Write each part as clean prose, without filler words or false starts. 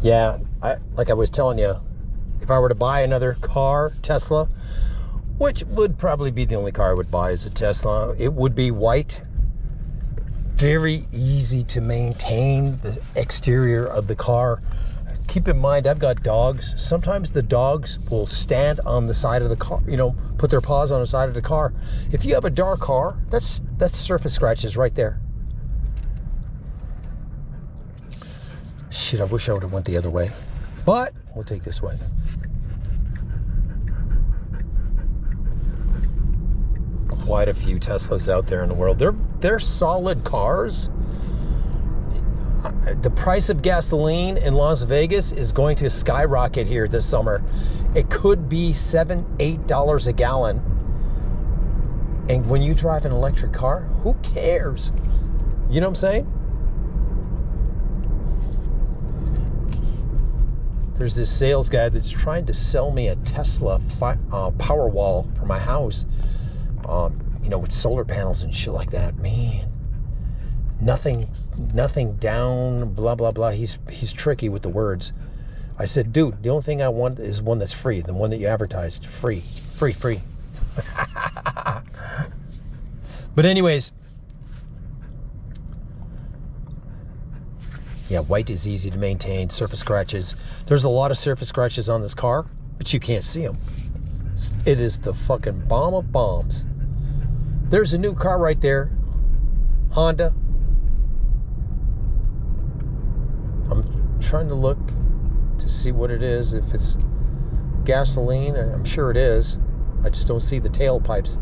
Yeah, like I was telling you, if I were to buy another car, Tesla, which would probably be the only car I would buy is a Tesla, it would be white. Very easy to maintain the exterior of the car. Keep in mind, I've got dogs. Sometimes the dogs will stand on the side of the car, you know, put their paws on the side of the car. If you have a dark car, that's surface scratches right there. Shit, I wish I would have went the other way. But we'll take this way. Quite a few Teslas out there in the world. They're solid cars. The price of gasoline in Las Vegas is going to skyrocket here this summer. It could be $7, $8 a gallon. And when you drive an electric car, who cares? You know what I'm saying? There's this sales guy that's trying to sell me a Tesla Powerwall for my house. You know, with solar panels and shit like that. Man, nothing down, blah, blah, blah. He's tricky with the words. I said, dude, the only thing I want is one that's free. The one that you advertised, free. But anyways, yeah, white is easy to maintain. Surface scratches. There's a lot of surface scratches on this car, but you can't see them. It is the fucking bomb of bombs. There's a new car right there, Honda. I'm trying to look to see what it is. If it's gasoline, I'm sure it is. I just don't see the tailpipes.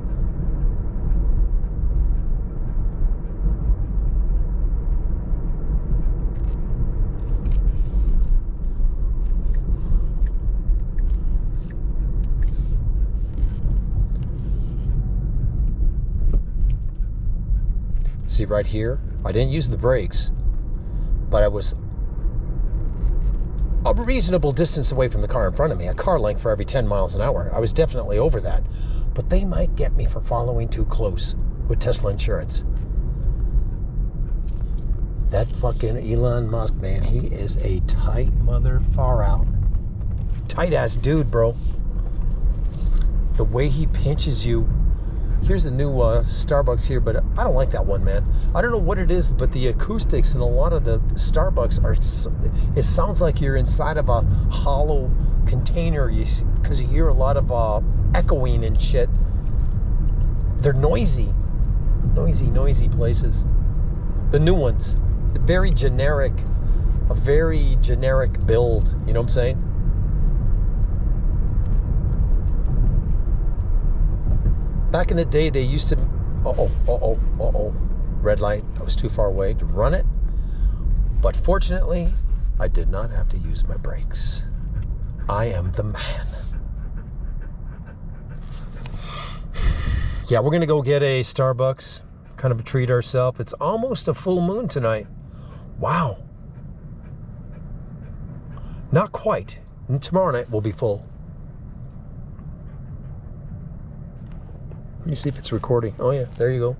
See right here, I didn't use the brakes, but I was a reasonable distance away from the car in front of me, a car length for every 10 miles an hour. I was definitely over that, but they might get me for following too close with Tesla insurance. That fucking Elon Musk, man, he is a tight mother far out. Tight ass dude, bro. The way he pinches you. Here's a new Starbucks here, but I don't like that one, man. I don't know what it is, but the acoustics in a lot of the Starbucks it sounds like you're inside of a hollow container because you hear a lot of echoing and shit. They're noisy places. The new ones, a very generic build, you know what I'm saying? Back in the day, they used to... Red light. I was too far away to run it. But fortunately, I did not have to use my brakes. I am the man. Yeah, we're going to go get a Starbucks. Kind of a treat ourselves. It's almost a full moon tonight. Wow. Not quite. And tomorrow night will be full. Let me see if it's recording. Oh yeah, there you go.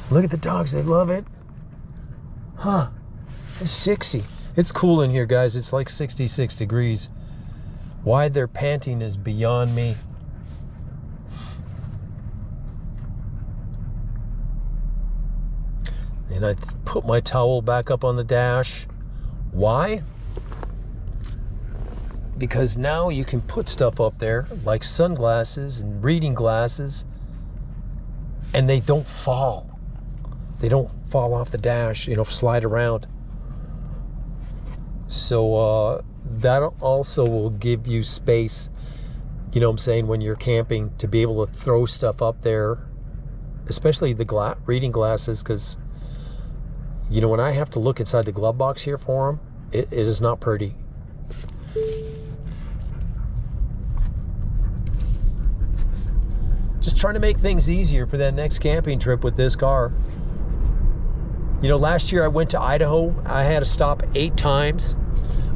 Look at the dogs, they love it. Huh, it's 60. It's cool in here, guys. It's like 66 degrees. Why they're panting is beyond me. And I put my towel back up on the dash. Why? Because now you can put stuff up there like sunglasses and reading glasses and they don't fall. They don't fall off the dash, you know, slide around. So that also will give you space, you know what I'm saying, when you're camping to be able to throw stuff up there, especially the reading glasses, because, you know, when I have to look inside the glove box here for them, it is not pretty. Just trying to make things easier for that next camping trip with this car. You know, last year I went to Idaho. I had to stop 8 times.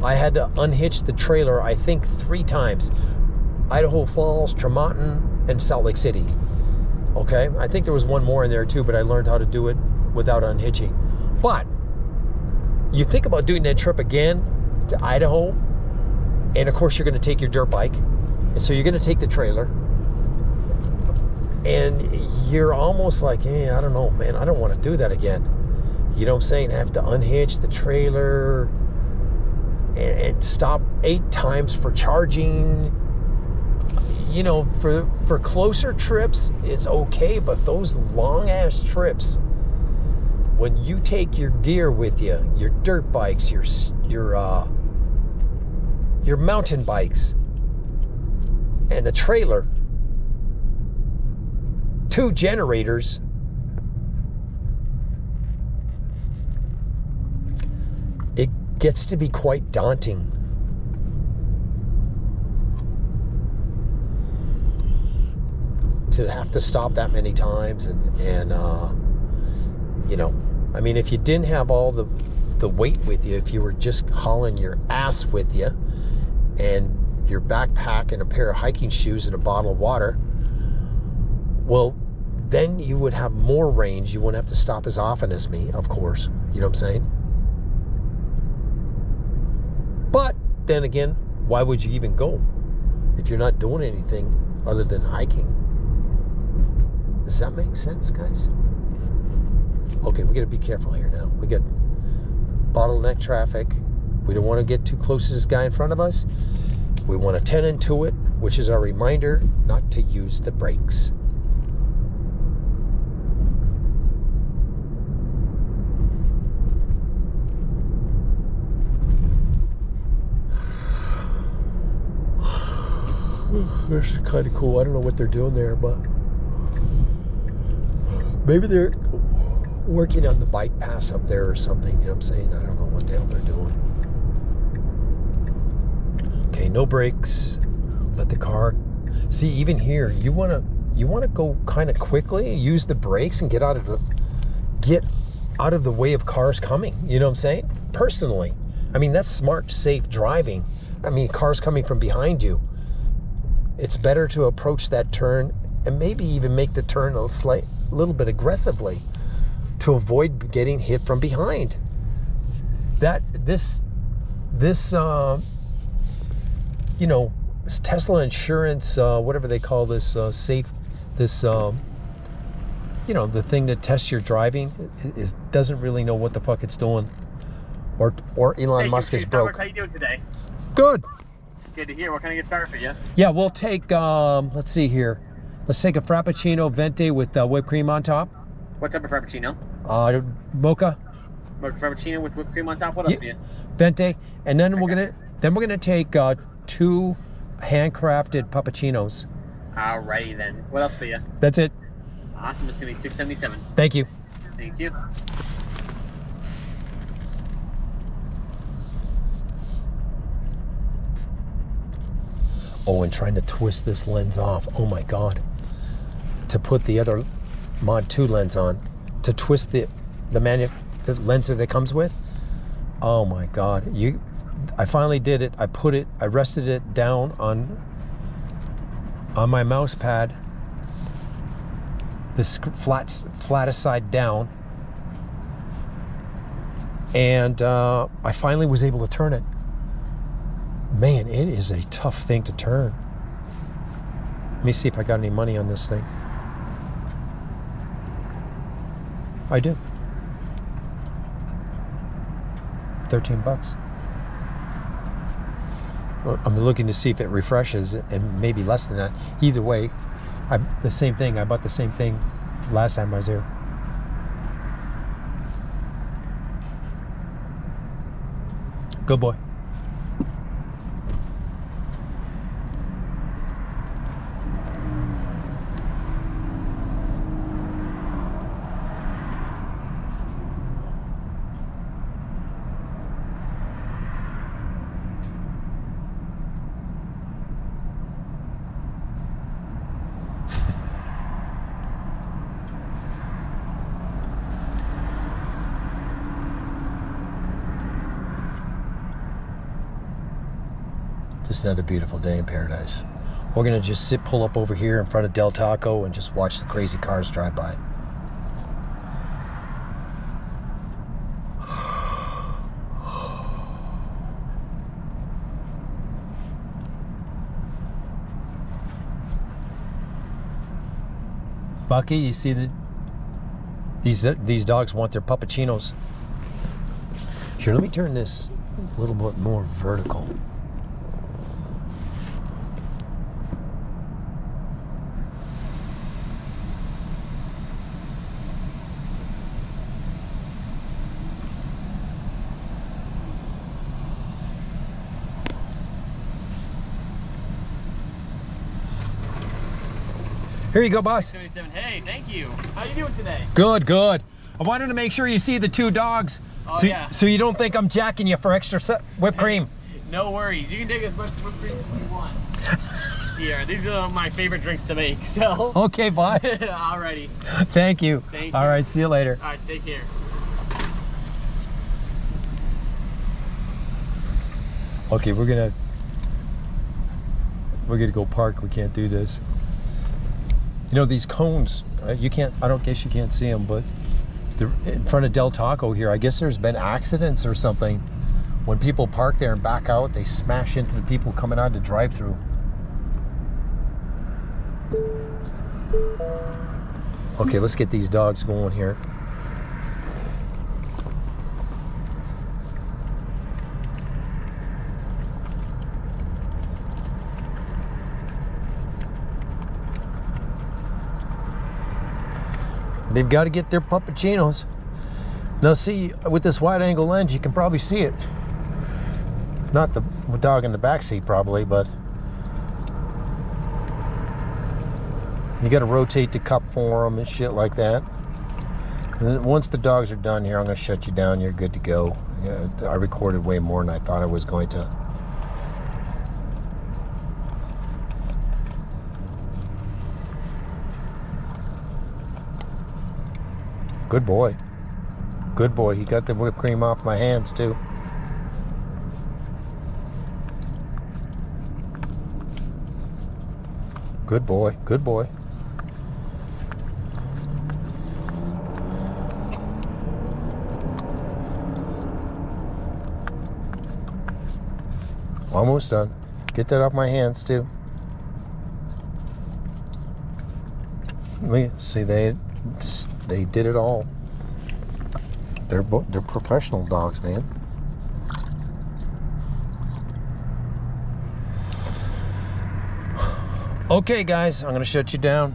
I had to unhitch the trailer, I think 3 times. Idaho Falls, Tremonton, and Salt Lake City. Okay, I think there was one more in there too, but I learned how to do it without unhitching. But you think about doing that trip again to Idaho, and of course you're going to take your dirt bike, and so you're going to take the trailer, and you're almost like, hey, I don't know, man, I don't want to do that again. You know what I'm saying? I have to unhitch the trailer and stop 8 times for charging. You know, for closer trips, it's okay, but those long ass trips, when you take your gear with you, your dirt bikes, your mountain bikes, and a trailer, 2 generators, it gets to be quite daunting. To have to stop that many times and you know, I mean, if you didn't have all the weight with you, if you were just hauling your ass with you and your backpack and a pair of hiking shoes and a bottle of water, well, then you would have more range. You wouldn't have to stop as often as me, of course. You know what I'm saying? But then again, why would you even go if you're not doing anything other than hiking? Does that make sense, guys? Okay, we got to be careful here now. We got bottleneck traffic. We don't want to get too close to this guy in front of us. We want to 10 into it, which is our reminder not to use the brakes. This is kind of cool. I don't know what they're doing there, but maybe they're working on the bike pass up there or something. You know what I'm saying? I don't know what the hell they're doing. Okay, no brakes. Let the car. See, even here, you want to go kind of quickly, use the brakes, and get out of the way of cars coming. You know what I'm saying? Personally, I mean, that's smart, safe driving. I mean, cars coming from behind you. It's better to approach that turn and maybe even make the turn a little bit aggressively to avoid getting hit from behind. This you know, Tesla insurance, whatever they call this, you know, the thing that tests your driving, doesn't really know what the fuck it's doing, or Elon Musk is broke. How you doing today? Good. Good to hear. What can I get started for you? Yeah, we'll take, let's see here. Let's take a Frappuccino Venti with whipped cream on top. What type of Frappuccino? Mocha. Frappuccino with whipped cream on top. What else for you? Venti, and then we're gonna take 2 handcrafted puppuccinos. Alrighty then. What else for you? That's it. Awesome. It's gonna be $6.77. Thank you. Thank you. Oh, and trying to twist this lens off. Oh my God. To put the other Mod 2 lens on, to twist the lens that it comes with. Oh my God. I finally did it. I rested it down on my mouse pad, this flattest side down, and I finally was able to turn it. Man, it is a tough thing to turn. Let me see if I got any money on this thing. I do. $13. Well, I'm looking to see if it refreshes, and maybe less than that. Either way, the same thing. I bought the same thing last time I was here. Good boy. Just another beautiful day in paradise. We're gonna just pull up over here in front of Del Taco and just watch the crazy cars drive by. Bucky, you see that these dogs want their puppuccinos. Here, let me turn this a little bit more vertical. Here you go, boss. 77. Hey, thank you. How you doing today? Good, good. I wanted to make sure you see the two dogs, Oh, so, yeah. so you don't think I'm jacking you for extra whipped cream. No worries. You can take as much whipped cream as you want. Here, these are my favorite drinks to make. So. Okay, boss. Alrighty. Thank you. Thank All you. right, see you later. All right, take care. Okay, we're gonna go park. We can't do this. You know, these cones, you can't, I don't guess you can't see them, but they're in front of Del Taco here. I guess there's been accidents or something. When people park there and back out, they smash into the people coming out to drive-through. Okay, let's get these dogs going here. They've got to get their puppuccinos. Now see, with this wide angle lens, you can probably see it. Not the dog in the back seat probably, but you got to rotate the cup for them and shit like that. And then once the dogs are done here, I'm going to shut you down. You're good to go. Yeah, I recorded way more than I thought I was going to. Good boy. Good boy. He got the whipped cream off my hands too. Good boy. Good boy. Almost done. Get that off my hands too. Let me see, they did it all. They're professional dogs, man. Okay, guys, I'm gonna shut you down.